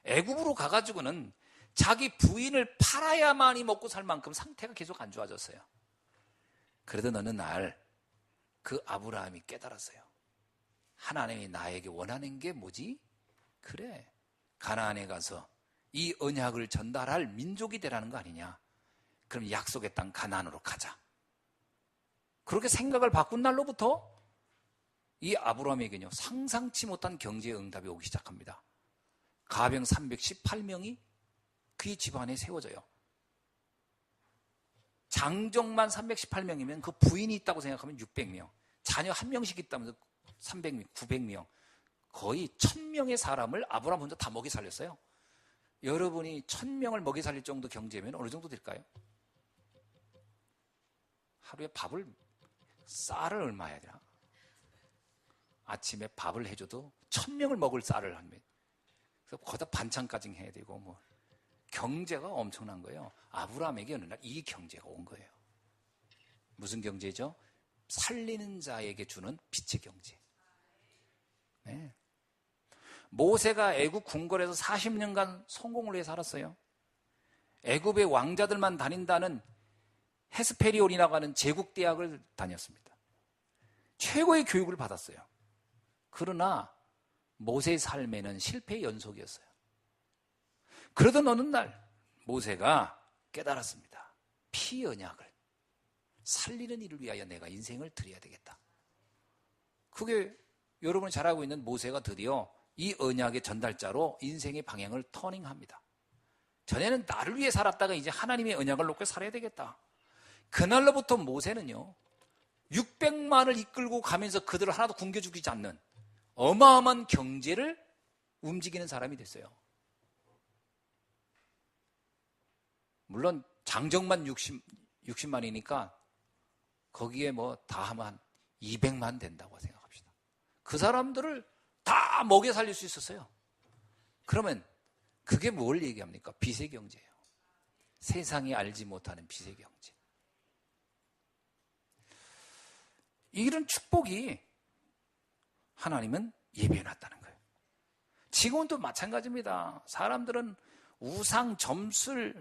애굽으로 가가지고는 자기 부인을 팔아야만이 먹고 살 만큼 상태가 계속 안 좋아졌어요. 그러던 어느 날 그 아브라함이 깨달았어요. 하나님이 나에게 원하는 게 뭐지? 그래, 가나안에 가서 이 언약을 전달할 민족이 되라는 거 아니냐? 그럼 약속의 땅 가나안으로 가자. 그렇게 생각을 바꾼 날로부터 이 아브라함에게는요, 상상치 못한 경제의 응답이 오기 시작합니다. 가병 318명이 그의 집안에 세워져요. 장정만 318명이면 그 부인이 있다고 생각하면 600명, 자녀 한 명씩 있다면서 300명, 900명, 거의 1000명의 사람을 아브라함 혼자 다 먹여 살렸어요. 여러분이 1000명을 먹여 살릴 정도 경제면 어느 정도 될까요? 하루에 쌀을 얼마 해야 되나? 아침에 밥을 해줘도 1000명을 먹을 쌀을 하면, 그래서 거기다 반찬까지 해야 되고, 뭐 경제가 엄청난 거예요. 아브라함에게 어느 날 이 경제가 온 거예요. 무슨 경제죠? 살리는 자에게 주는 빛의 경제. 네. 모세가 애굽 궁궐에서 40년간 성공을 위해 살았어요. 애굽의 왕자들만 다닌다는 헤스페리온이라고 하는 제국대학을 다녔습니다. 최고의 교육을 받았어요. 그러나 모세의 삶에는 실패의 연속이었어요. 그러던 어느 날 모세가 깨달았습니다. 피언약을 살리는 일을 위하여 내가 인생을 드려야 되겠다. 그게 여러분이 잘 알고 있는 모세가 드디어 이 언약의 전달자로 인생의 방향을 터닝합니다. 전에는 나를 위해 살았다가 이제 하나님의 언약을 놓고 살아야 되겠다. 그날로부터 모세는요, 600만을 이끌고 가면서 그들을 하나도 굶겨 죽이지 않는 어마어마한 경제를 움직이는 사람이 됐어요. 물론 장정만 60만이니까 거기에 뭐 다 하면 한 200만 된다고 생각합시다. 그 사람들을 다 먹여 살릴 수 있었어요. 그러면 그게 뭘 얘기합니까? 빛의 경제예요. 세상이 알지 못하는 빛의 경제. 이런 축복이 하나님은 예비해놨다는 거예요. 지금은 또 마찬가지입니다. 사람들은 우상, 점술,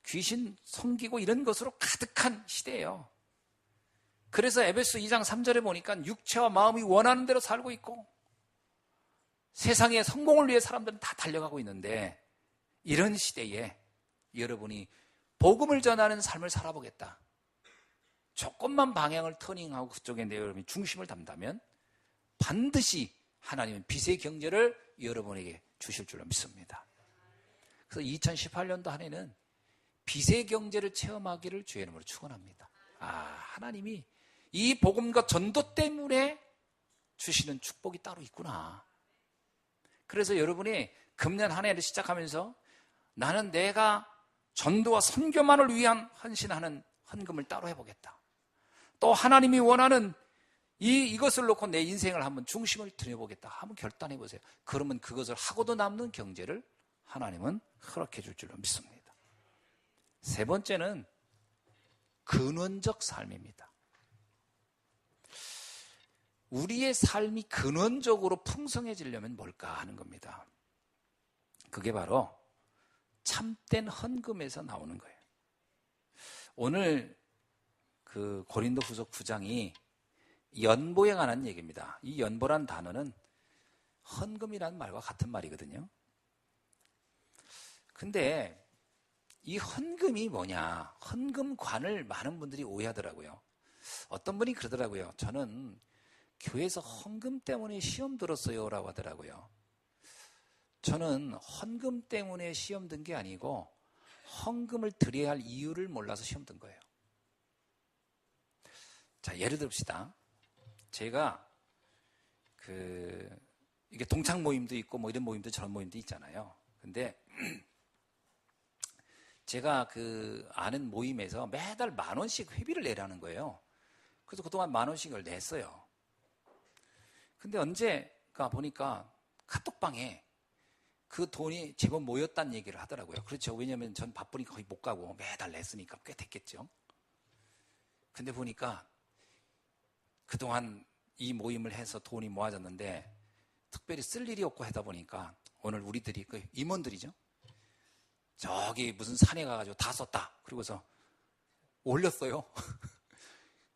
귀신 섬기고 이런 것으로 가득한 시대예요. 그래서 에베소 2장 3절에 보니까 육체와 마음이 원하는 대로 살고 있고 세상의 성공을 위해 사람들은 다 달려가고 있는데, 이런 시대에 여러분이 복음을 전하는 삶을 살아보겠다, 조금만 방향을 터닝하고 그쪽에 여러분이 중심을 담다면 반드시 하나님은 빛의 경제를 여러분에게 주실 줄로 믿습니다. 그래서 2018년도 한 해는 빛의 경제를 체험하기를 주의 이름으로 축원합니다. 하나님이 이 복음과 전도 때문에 주시는 축복이 따로 있구나. 그래서 여러분이 금년 한 해를 시작하면서 나는 내가 전도와 선교만을 위한 헌신하는 헌금을 따로 해보겠다. 또 하나님이 원하는 이것을 놓고 내 인생을 한번 중심을 들여보겠다. 한번 결단해 보세요. 그러면 그것을 하고도 남는 경제를 하나님은 허락해 줄 줄로 믿습니다. 세 번째는 근원적 삶입니다. 우리의 삶이 근원적으로 풍성해지려면 뭘까 하는 겁니다. 그게 바로 참된 헌금에서 나오는 거예요. 오늘 그 고린도후서 9장이 연보에 관한 얘기입니다. 이 연보란 단어는 헌금이라는 말과 같은 말이거든요. 근데 이 헌금이 뭐냐? 헌금관을 많은 분들이 오해하더라고요. 어떤 분이 그러더라고요. 저는 교회에서 헌금 때문에 시험 들었어요 라고 하더라고요. 저는 헌금 때문에 시험 든 게 아니고 헌금을 드려야 할 이유를 몰라서 시험 든 거예요. 자, 예를 듭시다. 제가 이게 동창 모임도 있고 뭐 이런 모임도 저런 모임도 있잖아요. 근데 제가 아는 모임에서 매달 10,000원씩 회비를 내라는 거예요. 그래서 그동안 10,000원씩을 냈어요. 근데 언제가 보니까 카톡방에 그 돈이 제법 모였다는 얘기를 하더라고요. 그렇죠. 왜냐하면 전 바쁘니까 거의 못 가고 매달 냈으니까 꽤 됐겠죠. 근데 보니까 그동안 이 모임을 해서 돈이 모아졌는데 특별히 쓸 일이 없고 하다 보니까 오늘 우리들이 임원들이죠. 저기 무슨 산에 가가지고 다 썼다. 그러고서 올렸어요.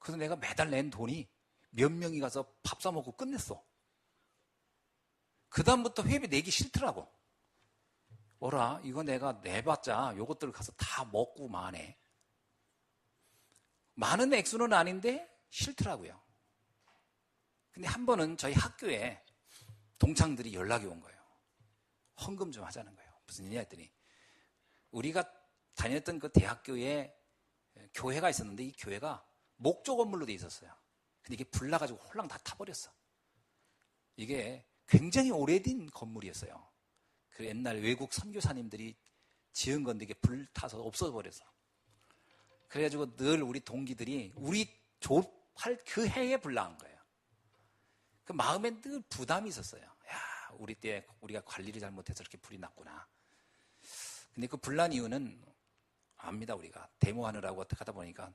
그래서 내가 매달 낸 돈이 몇 명이 가서 밥 사 먹고 끝냈어. 그 다음부터 회비 내기 싫더라고. 어라, 이거 내가 내봤자 요것들 가서 다 먹고 마네. 많은 액수는 아닌데 싫더라고요. 근데 한 번은 저희 학교에 동창들이 연락이 온 거예요. 헌금 좀 하자는 거예요. 무슨 일이냐 했더니 우리가 다녔던 그 대학교에 교회가 있었는데 이 교회가 목조 건물로 돼 있었어요. 근데 이게 불나가지고 홀랑 다 타버렸어. 이게 굉장히 오래된 건물이었어요. 그 옛날 외국 선교사님들이 지은 건데 이게 불타서 없어버려서. 그래가지고 늘 우리 동기들이 우리 졸업할 그 해에 불나간 거예요. 그 마음에 늘 부담이 있었어요. 야, 우리 때 우리가 관리를 잘못해서 이렇게 불이 났구나. 근데 그 불난 이유는 압니다. 우리가 데모하느라고 어떻게 하다 보니까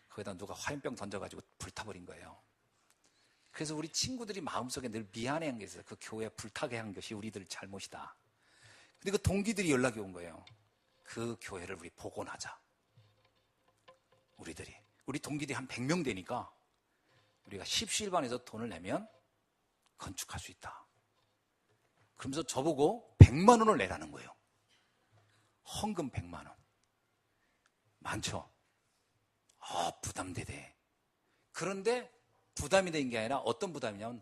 거기다 누가 화염병 던져가지고 불타버린 거예요. 그래서 우리 친구들이 마음속에 늘 미안해한 게 있어요. 그 교회 불타게 한 것이 우리들 잘못이다. 근데 그 동기들이 연락이 온 거예요. 그 교회를 우리 복원하자. 우리 동기들이 한 100명 되니까 우리가 십시일반에서 돈을 내면 건축할 수 있다. 그러면서 저보고 100만 원을 내라는 거예요. 헌금 100만 원. 많죠? 부담되대. 그런데 부담이 된 게 아니라 어떤 부담이냐면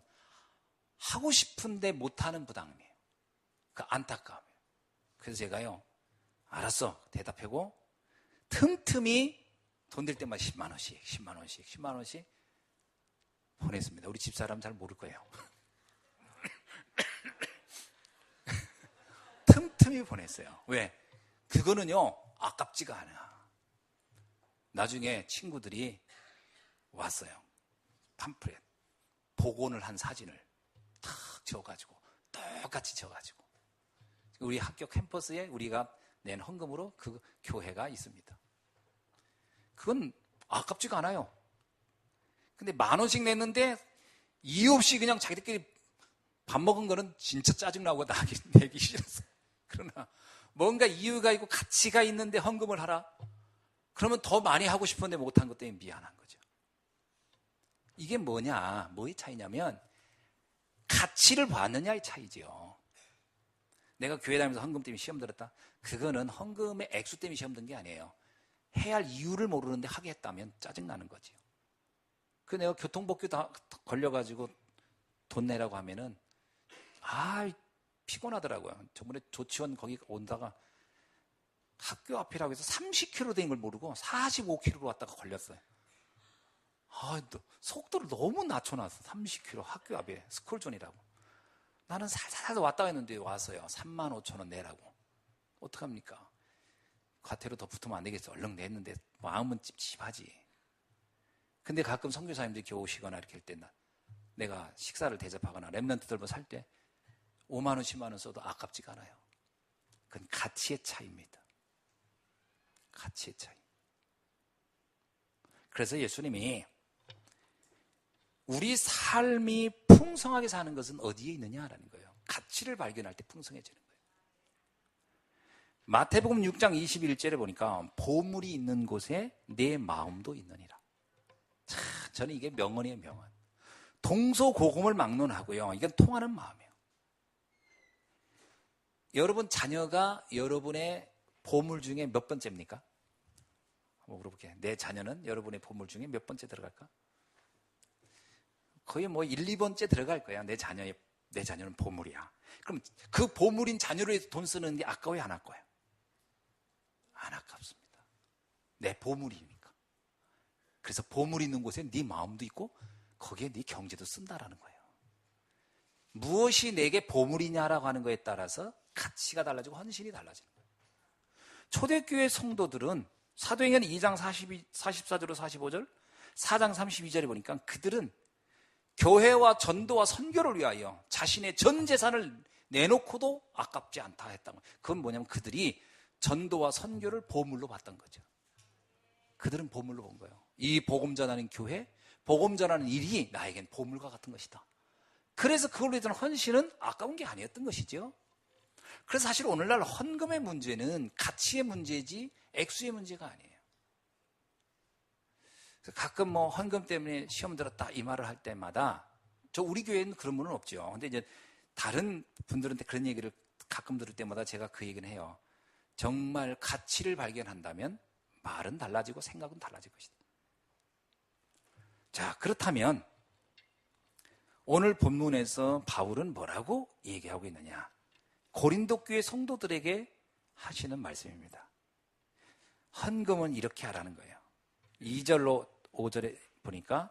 하고 싶은데 못하는 부담이에요. 그 안타까움이에요. 그래서 제가요, 알았어. 대답하고 틈틈이 돈 될 때마다 10만 원씩, 10만 원씩, 10만 원씩 보냈습니다. 우리 집사람 잘 모를 거예요. 틈틈이 보냈어요. 왜? 그거는요, 아깝지가 않아. 나중에 친구들이 왔어요. 팜프렛, 복원을 한 사진을 탁 지어가지고 똑같이 지어가지고 우리 학교 캠퍼스에 우리가 낸 헌금으로 그 교회가 있습니다. 그건 아깝지가 않아요. 근데 10,000원씩 냈는데 이유 없이 그냥 자기들끼리 밥 먹은 거는 진짜 짜증나고 내기 싫었어요. 그러나 뭔가 이유가 있고 가치가 있는데 헌금을 하라? 그러면 더 많이 하고 싶은데 못한 것 때문에 미안한 거죠. 이게 뭐의 차이냐면 가치를 봤느냐의 차이죠. 내가 교회 다니면서 헌금 때문에 시험 들었다? 그거는 헌금의 액수 때문에 시험 든 게 아니에요. 해야 할 이유를 모르는데 하게 했다면 짜증나는 거지요. 그 내가 교통법규 다 걸려가지고 돈 내라고 하면은 피곤하더라고요. 저번에 조치원 거기 온다가 학교 앞이라고 해서 30km 된 걸 모르고 45km로 왔다가 걸렸어요. 속도를 너무 낮춰놨어. 30km 학교 앞에 스쿨존이라고. 나는 살살 왔다 했는데 왔어요. 35,000원 내라고. 어떡합니까? 과태료 더 붙으면 안 되겠어. 얼른 냈는데 마음은 찝찝하지. 근데 가끔 선교사님들이 오시거나 이렇게 할 때 내가 식사를 대접하거나 랩런트 들고 살 때 5만 원, 10만 원 써도 아깝지가 않아요. 그건 가치의 차이입니다. 가치의 차이. 그래서 예수님이 우리 삶이 풍성하게 사는 것은 어디에 있느냐라는 거예요. 가치를 발견할 때 풍성해지는 거예요. 마태복음 6장 21절에 보니까 보물이 있는 곳에 내 마음도 있느니라. 저는 이게 명언이에요, 명언. 동서고금을 막론하고요. 이건 통하는 마음이에요. 여러분 자녀가 여러분의 보물 중에 몇 번째입니까? 한번 물어볼게요. 내 자녀는 여러분의 보물 중에 몇 번째 들어갈까? 거의 1, 2번째 들어갈 거야. 내 자녀는 보물이야. 그럼 그 보물인 자녀를 위해서 돈 쓰는 게 아까워요, 안 아까워요? 안 아깝습니다. 내 보물이니까. 그래서 보물 있는 곳에 네 마음도 있고 거기에 네 경제도 쓴다라는 거예요. 무엇이 내게 보물이냐라고 하는 거에 따라서 가치가 달라지고 헌신이 달라지는 거예요. 초대교회 성도들은 사도행전 2장 44절로 45절, 4장 32절에 보니까 그들은 교회와 전도와 선교를 위하여 자신의 전 재산을 내놓고도 아깝지 않다 했다는 거예요. 그건 뭐냐면 그들이 전도와 선교를 보물로 봤던 거죠. 그들은 보물로 본 거예요. 이 복음 전하는 교회, 복음 전하는 일이 나에겐 보물과 같은 것이다. 그래서 그걸로 했던 헌신은 아까운 게 아니었던 것이죠. 그래서 사실 오늘날 헌금의 문제는 가치의 문제지 액수의 문제가 아니에요. 가끔 헌금 때문에 시험 들었다 이 말을 할 때마다 우리 교회는 그런 분은 없죠. 근데 이제 다른 분들한테 그런 얘기를 가끔 들을 때마다 제가 그 얘기는 해요. 정말 가치를 발견한다면 말은 달라지고 생각은 달라질 것이다. 자, 그렇다면 오늘 본문에서 바울은 뭐라고 얘기하고 있느냐? 고린도 교회 성도들에게 하시는 말씀입니다. 헌금은 이렇게 하라는 거예요. 2절로 5절에 보니까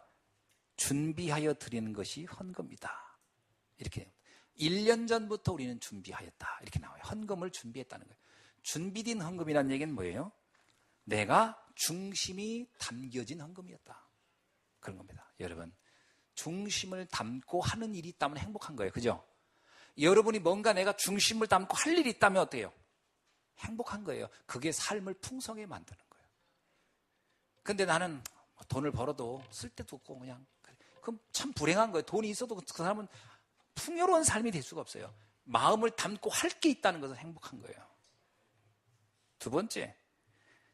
준비하여 드리는 것이 헌금이다. 이렇게 1년 전부터 우리는 준비하였다. 이렇게 나와요. 헌금을 준비했다는 거예요. 준비된 헌금이라는 얘기는 뭐예요? 내가 중심이 담겨진 헌금이었다. 그런 겁니다. 여러분, 중심을 담고 하는 일이 있다면 행복한 거예요. 그죠? 여러분이 뭔가 내가 중심을 담고 할 일이 있다면 어때요? 행복한 거예요. 그게 삶을 풍성하게 만드는 거예요. 근데 나는 돈을 벌어도 쓸 데도 없고 그냥, 그럼 참 불행한 거예요. 돈이 있어도 그 사람은 풍요로운 삶이 될 수가 없어요. 마음을 담고 할 게 있다는 것은 행복한 거예요. 두 번째,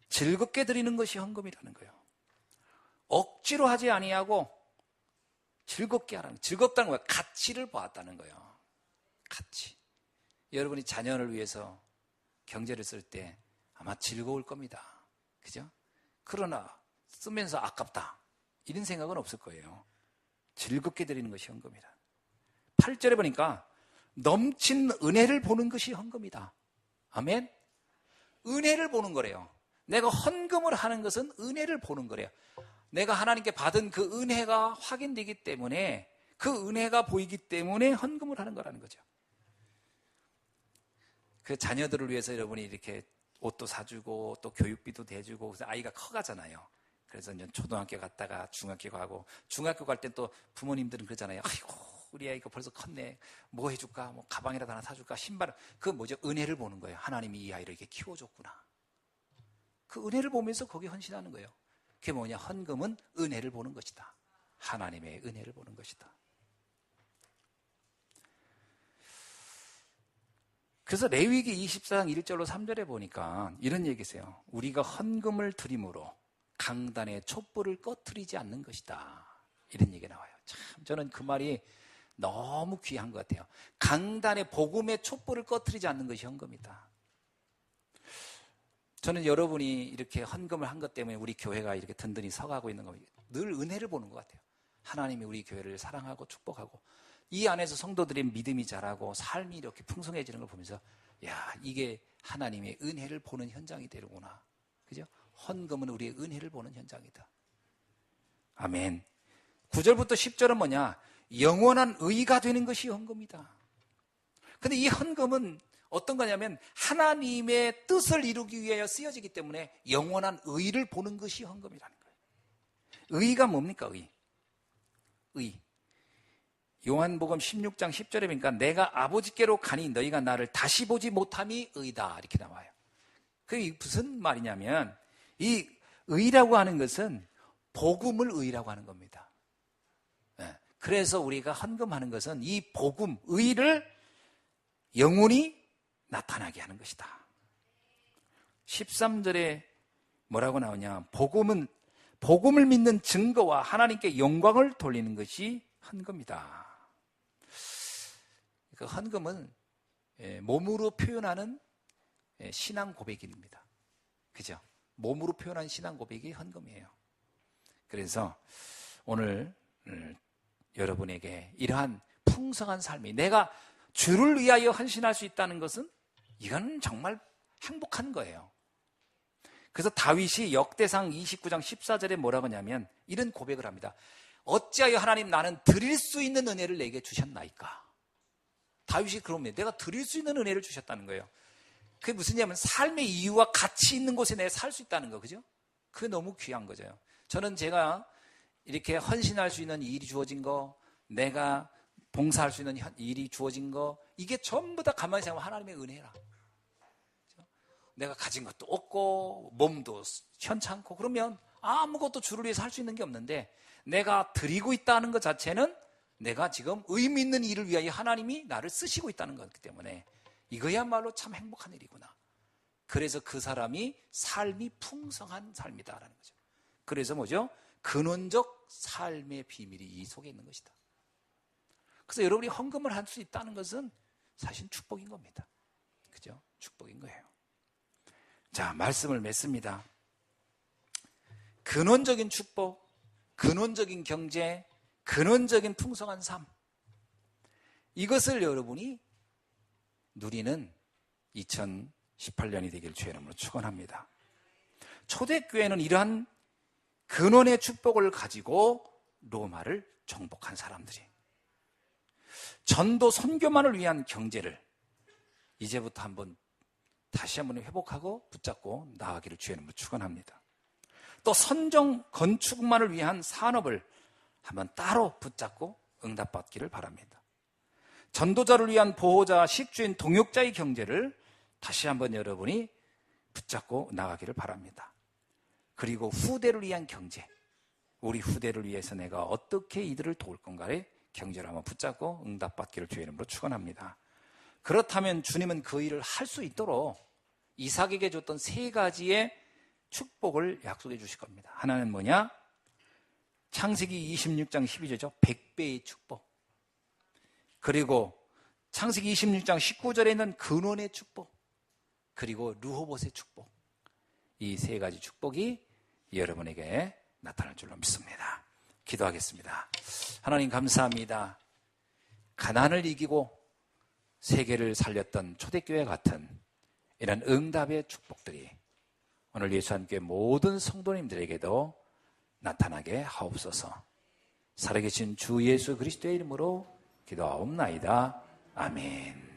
즐겁게 드리는 것이 헌금이라는 거예요. 억지로 하지 아니하고 즐겁게 하라는 거예요. 즐겁다는 거예요. 가치를 보았다는 거예요. 가치. 여러분이 자녀를 위해서 경제를 쓸 때 아마 즐거울 겁니다. 그죠? 그러나 쓰면서 아깝다, 이런 생각은 없을 거예요. 즐겁게 드리는 것이 헌금이다. 8절에 보니까 넘친 은혜를 보는 것이 헌금이다. 아멘. 은혜를 보는 거래요. 내가 헌금을 하는 것은 은혜를 보는 거래요. 내가 하나님께 받은 그 은혜가 확인되기 때문에, 그 은혜가 보이기 때문에 헌금을 하는 거라는 거죠. 그 자녀들을 위해서 여러분이 이렇게 옷도 사주고 또 교육비도 대주고, 그래서 아이가 커가잖아요. 그래서 이제 초등학교 갔다가 중학교 가고, 중학교 갈 땐 또 부모님들은 그러잖아요. 아이고, 우리 아이가 벌써 컸네. 뭐 해줄까? 뭐 가방이라도 하나 사줄까? 신발. 그 뭐죠? 은혜를 보는 거예요. 하나님이 이 아이를 이렇게 키워줬구나. 그 은혜를 보면서 거기에 헌신하는 거예요. 그게 뭐냐? 헌금은 은혜를 보는 것이다. 하나님의 은혜를 보는 것이다. 그래서 레위기 24장 1절로 3절에 보니까 이런 얘기세요. 우리가 헌금을 드림으로 강단의 촛불을 꺼트리지 않는 것이다. 이런 얘기가 나와요. 참 저는 그 말이 너무 귀한 것 같아요. 강단의 복음의 촛불을 꺼트리지 않는 것이 헌금이다. 저는 여러분이 이렇게 헌금을 한 것 때문에 우리 교회가 이렇게 든든히 서가고 있는 거, 늘 은혜를 보는 것 같아요. 하나님이 우리 교회를 사랑하고 축복하고, 이 안에서 성도들의 믿음이 자라고 삶이 이렇게 풍성해지는 걸 보면서, 야, 이게 하나님의 은혜를 보는 현장이 되는구나. 그죠? 헌금은 우리의 은혜를 보는 현장이다. 아멘. 9절부터 10절은 뭐냐? 영원한 의가 되는 것이 헌금이다. 근데 이 헌금은 어떤 거냐면 하나님의 뜻을 이루기 위하여 쓰여지기 때문에 영원한 의를 보는 것이 헌금이라는 거예요. 의가 뭡니까? 의. 요한복음 16장 10절에 보니까 내가 아버지께로 가니 너희가 나를 다시 보지 못함이 의다, 이렇게 나와요. 그게 무슨 말이냐면 이 의라고 하는 것은 복음을 의라고 하는 겁니다. 그래서 우리가 헌금하는 것은 이 복음, 의를 영원히 나타나게 하는 것이다. 13절에 뭐라고 나오냐? 복음을 믿는 증거와 하나님께 영광을 돌리는 것이 헌금이다. 그 헌금은 몸으로 표현하는 신앙 고백입니다. 그죠? 몸으로 표현하는 신앙 고백이 헌금이에요. 그래서 오늘 여러분에게 이러한 풍성한 삶이, 내가 주를 위하여 헌신할 수 있다는 것은 이건 정말 행복한 거예요. 그래서 다윗이 역대상 29장 14절에 뭐라고 하냐면 이런 고백을 합니다. 어찌하여 하나님 나는 드릴 수 있는 은혜를 내게 주셨나이까. 다윗이 그럽니다. 내가 드릴 수 있는 은혜를 주셨다는 거예요. 그게 무슨 얘기냐면 삶의 이유와 가치 있는 곳에 내가 살 수 있다는 거, 그죠? 그게 너무 귀한 거죠. 저는 제가 이렇게 헌신할 수 있는 일이 주어진 거, 내가 봉사할 수 있는 일이 주어진 거, 이게 전부 다 가만히 생각하면 하나님의 은혜라. 내가 가진 것도 없고 몸도 현찮고 그러면 아무것도 주를 위해서 할 수 있는 게 없는데, 내가 드리고 있다는 것 자체는 내가 지금 의미 있는 일을 위하여 하나님이 나를 쓰시고 있다는 거기 때문에 이거야말로 참 행복한 일이구나. 그래서 그 사람이 삶이 풍성한 삶이다라는 거죠. 그래서 뭐죠? 근원적 삶의 비밀이 이 속에 있는 것이다. 그래서 여러분이 헌금을 할 수 있다는 것은 사실 축복인 겁니다. 그죠? 축복인 거예요. 자, 말씀을 맺습니다. 근원적인 축복, 근원적인 경제, 근원적인 풍성한 삶, 이것을 여러분이 누리는 2018년이 되길 주의 이름으로 축원합니다. 초대교회는 이러한 근원의 축복을 가지고 로마를 정복한 사람들이, 전도 선교만을 위한 경제를 이제부터 다시 한번 회복하고 붙잡고 나아가기를 주의 이름으로 축원합니다. 또 선정 건축만을 위한 산업을 한번 따로 붙잡고 응답받기를 바랍니다. 전도자를 위한 보호자, 식주인, 동역자의 경제를 다시 한번 여러분이 붙잡고 나가기를 바랍니다. 그리고 후대를 위한 경제, 우리 후대를 위해서 내가 어떻게 이들을 도울 건가의 경제를 한번 붙잡고 응답받기를 주의 이름으로 축원합니다. 그렇다면 주님은 그 일을 할 수 있도록 이삭에게 줬던 3가지의 축복을 약속해 주실 겁니다. 하나는 뭐냐? 창세기 26장 12절이죠. 100배의 축복. 그리고 창세기 26장 19절에 있는 근원의 축복. 그리고 르호봇의 축복. 이 3가지 축복이 여러분에게 나타날 줄로 믿습니다. 기도하겠습니다. 하나님 감사합니다. 가난을 이기고 세계를 살렸던 초대교회 같은 이런 응답의 축복들이 오늘 예수님께 모든 성도님들에게도 나타나게 하옵소서. 살아계신 주 예수 그리스도의 이름으로 기도하옵나이다. 아멘.